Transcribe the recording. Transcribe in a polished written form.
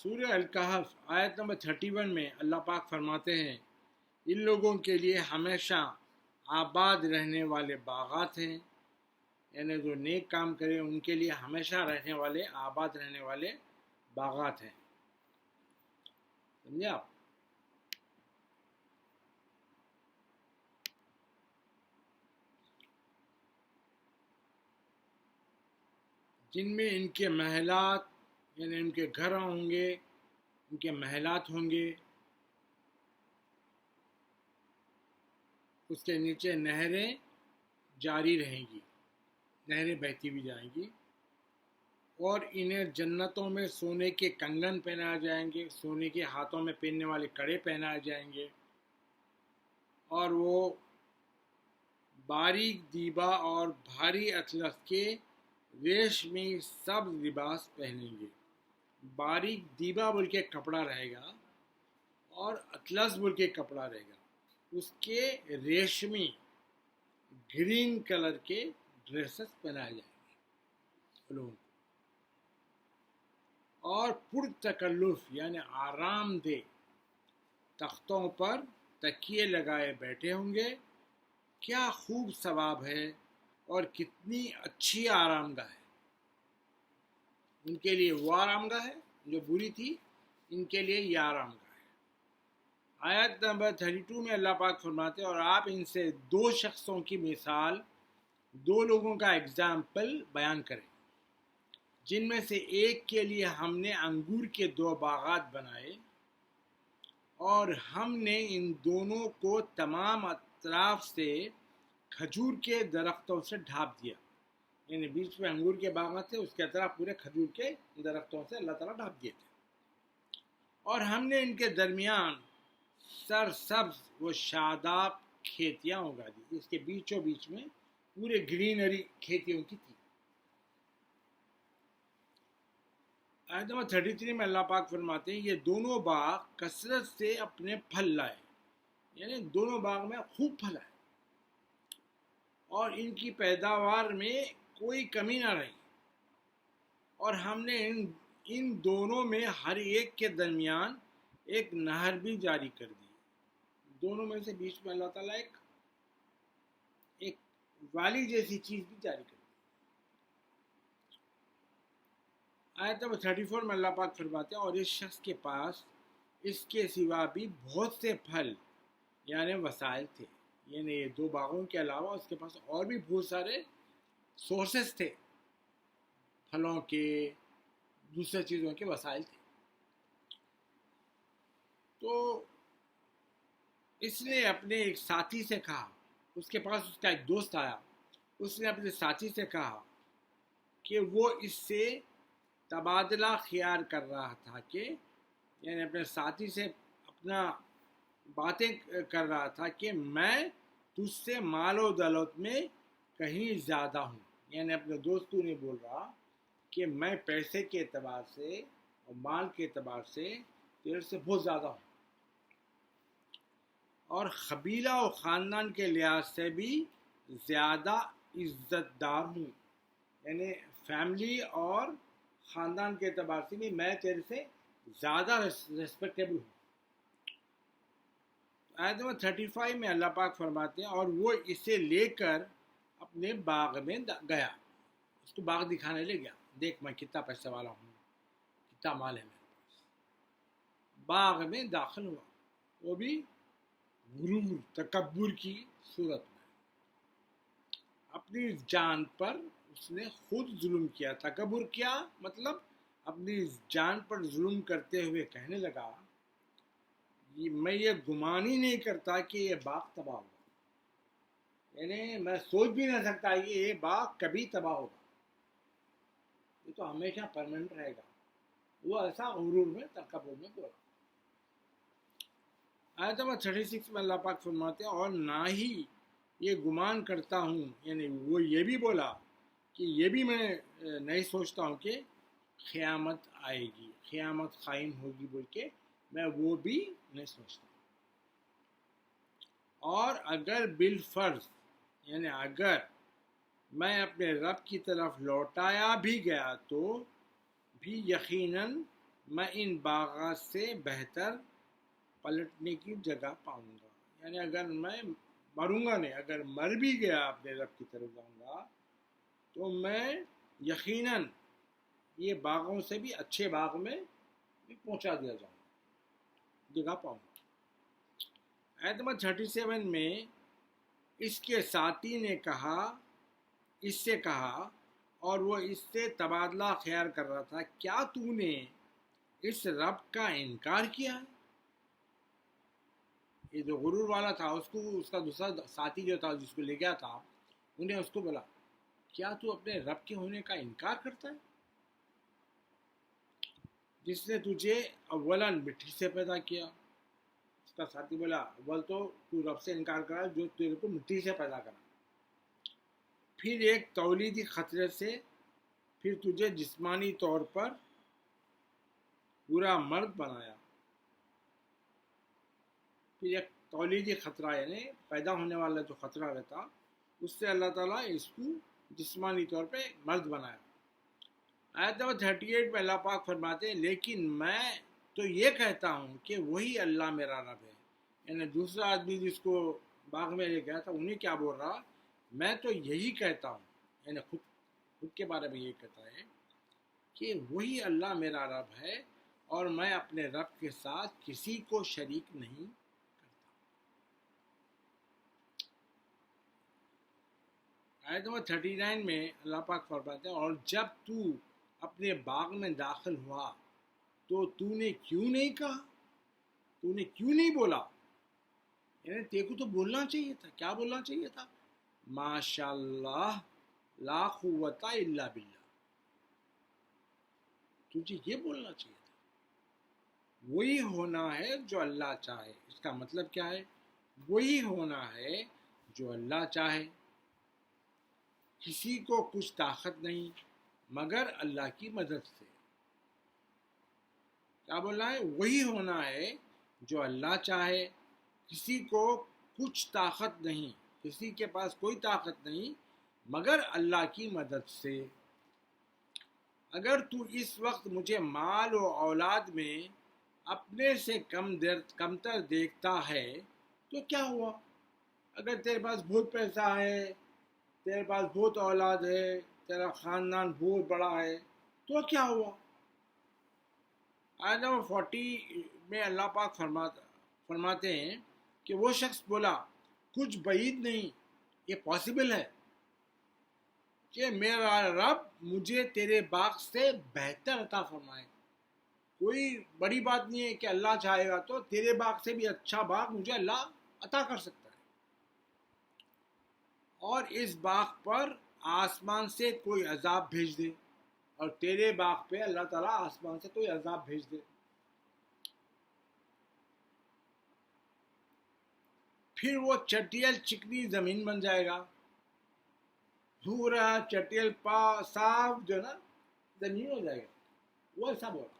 سورہ الکہف آیت نمبر 31 میں اللہ پاک فرماتے ہیں ان لوگوں کے لیے ہمیشہ آباد رہنے والے باغات ہیں، یعنی جو نیک کام کرے ان کے لیے ہمیشہ رہنے والے آباد رہنے والے باغات ہیں. سمجھے آپ؟ جن میں ان کے محلات، یعنی ان کے گھر ہوں گے، ان کے محلات ہوں گے، اس کے نیچے نہریں جاری رہیں گی، نہریں بہتی بھی جائیں گی، اور انہیں جنتوں میں سونے کے کنگن پہنائے جائیں گے، سونے کے ہاتھوں میں پہننے والے کڑے پہنائے جائیں گے، اور وہ باریک دیبا اور بھاری اطلس کے ریشمی سبز لباس پہنیں گے. باریک دیبا بول کے کپڑا رہے گا اور اطلس بول کے کپڑا رہے گا، اس کے ریشمی گرین کلر کے ڈریسز پہنائے جائیں گے لوگوں کو، اور پرتکلف یعنی آرام دہ تختوں پر تکیے لگائے بیٹھے ہوں گے. کیا خوب ثواب ہے اور کتنی اچھی آرام گاہ ہے. ان کے لیے وہ آرام گاہ ہے جو بری تھی، ان کے لیے یہ آرام گاہ ہے. آیت نمبر 32 میں اللہ پاک فرماتے ہیں اور آپ ان سے دو شخصوں کی مثال، دو لوگوں کا اگزامپل بیان کریں جن میں سے ایک کے لیے ہم نے انگور کے 2 باغات بنائے اور ہم نے ان دونوں کو تمام اطراف سے کھجور کے درختوں سے ڈھانپ دیا. یعنی بیچ میں انگور کے باغات تھے، اس کے اطراف پورے کھجور کے درختوں سے اللہ تعالیٰ ڈھانپ دیے تھے، اور ہم نے ان کے درمیان سرسبز و شاداب کھیتیاں اگا دی. اس کے بیچوں بیچ میں پورے گرینری کھیتیوں کی تھی. آیت نمبر 33 میں اللہ پاک فرماتے ہیں یہ دونوں باغ کثرت سے اپنے پھل لائے، یعنی دونوں باغ میں خوب پھل آئے اور ان کی پیداوار میں کوئی کمی نہ رہی، اور ہم نے ان دونوں میں ہر ایک کے درمیان ایک نہر بھی جاری کر دی. دونوں میں سے بیچ میں اللہ تعالیٰ ایک والی جیسی چیز بھی جاری کر دی. آیت نمبر 34 میں اللہ پاک فرماتے ہیں اور اس شخص کے پاس اس کے سوا بھی بہت سے پھل یعنی وسائل تھے، یعنی یہ 2 باغوں کے علاوہ اس کے پاس اور بھی بہت سارے سورسز تھے، پھلوں کے، دوسرے چیزوں کے وسائل تھے. تو اس نے اپنے ایک ساتھی سے کہا، اس کے پاس اس کا ایک دوست آیا، اس نے اپنے ساتھی سے کہا کہ وہ اس سے تبادلہ خیال کر رہا تھا، کہ یعنی اپنے ساتھی سے اپنا باتیں کر رہا تھا کہ میں تجھ سے مال و دولت میں کہیں زیادہ ہوں. یعنی اپنے دوستوں نے بول رہا کہ میں پیسے کے اعتبار سے اور مال کے اعتبار سے تیرے سے بہت زیادہ ہوں، اور قبیلہ و خاندان کے لحاظ سے بھی زیادہ عزت دار ہوں. یعنی فیملی اور خاندان کے اعتبار سے بھی میں تیرے سے زیادہ ریسپیکٹیبل ہوں. آیت نمبر 35 میں اللہ پاک فرماتے ہیں اور وہ اسے لے کر اپنے باغ میں گیا، اس کو باغ دکھانے لے گیا، دیکھ میں کتنا پیسے والا ہوں، کتنا مال ہے میرے پاس. باغ میں داخل ہوا، وہ بھی غرور تکبر کی صورت میں. اپنی جان پر اس نے خود ظلم کیا. تکبر کیا مطلب اپنی جان پر ظلم کرتے ہوئے کہنے لگا میں یہ گمان ہی نہیں کرتا کہ یہ باغ تباہ ہوگا، یعنی میں سوچ بھی نہ سکتا کہ یہ باغ کبھی تباہ ہوگا، یہ تو ہمیشہ پرماننٹ رہے گا. وہ ایسا غرور میں تکبر میں بولا. آیت نمبر 36 میں اللہ پاک فرماتے ہیں اور نہ ہی یہ گمان کرتا ہوں، یعنی وہ یہ بھی بولا کہ یہ بھی میں نہیں سوچتا ہوں کہ قیامت آئے گی، قیامت قائم ہوگی بول کے میں وہ بھی نہیں سوچتا. اور اگر بالفرض یعنی اگر میں اپنے رب کی طرف لوٹایا بھی گیا تو بھی یقیناً میں ان باغات سے بہتر پلٹنے کی جگہ پاؤں گا. یعنی اگر میں مروں گا نہیں، اگر مر بھی گیا اپنے رب کی طرف جاؤں گا تو میں یقیناً یہ باغوں سے بھی اچھے باغ میں بھی پہنچا دیا جاؤں گا، جگہ پاؤں گا. آیت نمبر 37 میں اس کے ساتھی نے اس سے کہا اور وہ اس سے تبادلہ خیال کر رہا تھا، کیا تو نے اس رب کا انکار کیا ہے؟ یہ جو غرور والا تھا اس کا دوسرا ساتھی جو تھا جس کو لے گیا تھا، انہیں اس کو بولا، کیا تو اپنے رب کے ہونے کا انکار کرتا ہے جس نے تجھے اولاً مٹی سے پیدا کیا؟ اس کا ساتھی بولا، اول تو رب سے انکار کرا جو تیرے کو مٹی سے پیدا کرا، پھر ایک تولیدی خطرے سے، پھر تجھے جسمانی طور پر پورا مرد بنایا. پھر ایک تولیدی خطرہ یعنی پیدا ہونے والا جو خطرہ رہتا، اس سے اللہ تعالیٰ اس کو جسمانی طور پہ مرد بنایا. آیت نمبر 38 میں اللہ پاک فرماتے ہیں، لیکن میں تو یہ کہتا ہوں کہ وہی اللہ میرا رب ہے. یعنی دوسرا آدمی جس کو باغ میں لے گیا تھا انہیں کیا بول رہا، میں تو یہی کہتا ہوں، یعنی خود کے بارے میں یہ کہتا ہے کہ وہی اللہ میرا رب ہے اور میں اپنے رب کے ساتھ کسی کو شریک نہیں کرتا. آیت نمبر 39 میں اللہ پاک فرماتے ہیں، اور جب تو اپنے باغ میں داخل ہوا تو نے کیوں نہیں کہا، تو نے کیوں نہیں بولا، یعنی تیرے کو تو بولنا چاہیے تھا. کیا بولنا چاہیے تھا؟ ماشاء اللہ لا قوت الا باللہ. تجھے یہ بولنا چاہیے تھا. وہی ہونا ہے جو اللہ چاہے. اس کا مطلب کیا ہے؟ وہی ہونا ہے جو اللہ چاہے. کسی کو کچھ طاقت نہیں مگر اللہ کی مدد سے. کیا بولنا ہے؟ وہی ہونا ہے جو اللہ چاہے. کسی کو کچھ طاقت نہیں، کسی کے پاس کوئی طاقت نہیں مگر اللہ کی مدد سے. اگر تو اس وقت مجھے مال و اولاد میں اپنے سے کمتر دیکھتا ہے تو کیا ہوا؟ اگر تیرے پاس بہت پیسہ ہے، تیرے پاس بہت اولاد ہے، تیرا خاندان بہت بڑا ہے تو کیا ہوا؟ آیت نمبر 40 میں اللہ پاک فرماتے ہیں کہ وہ شخص بولا، کچھ بعید نہیں، یہ پاسبل ہے کہ میرا رب مجھے تیرے باغ سے بہتر عطا فرمائے. کوئی بڑی بات نہیں ہے کہ اللہ چاہے گا تو تیرے باغ سے بھی اچھا باغ مجھے اللہ عطا کر سکتا ہے. اور اس باغ پر آسمان سے کوئی عذاب بھیج دے، اور تیرے باغ پہ اللہ تعالیٰ آسمان سے کوئی عذاب بھیج دے، پھر وہ چٹیل چکنی زمین بن جائے گا. پورا چٹیل صاف جو نا زمین ہو جائے گا. وہ ایسا بولا.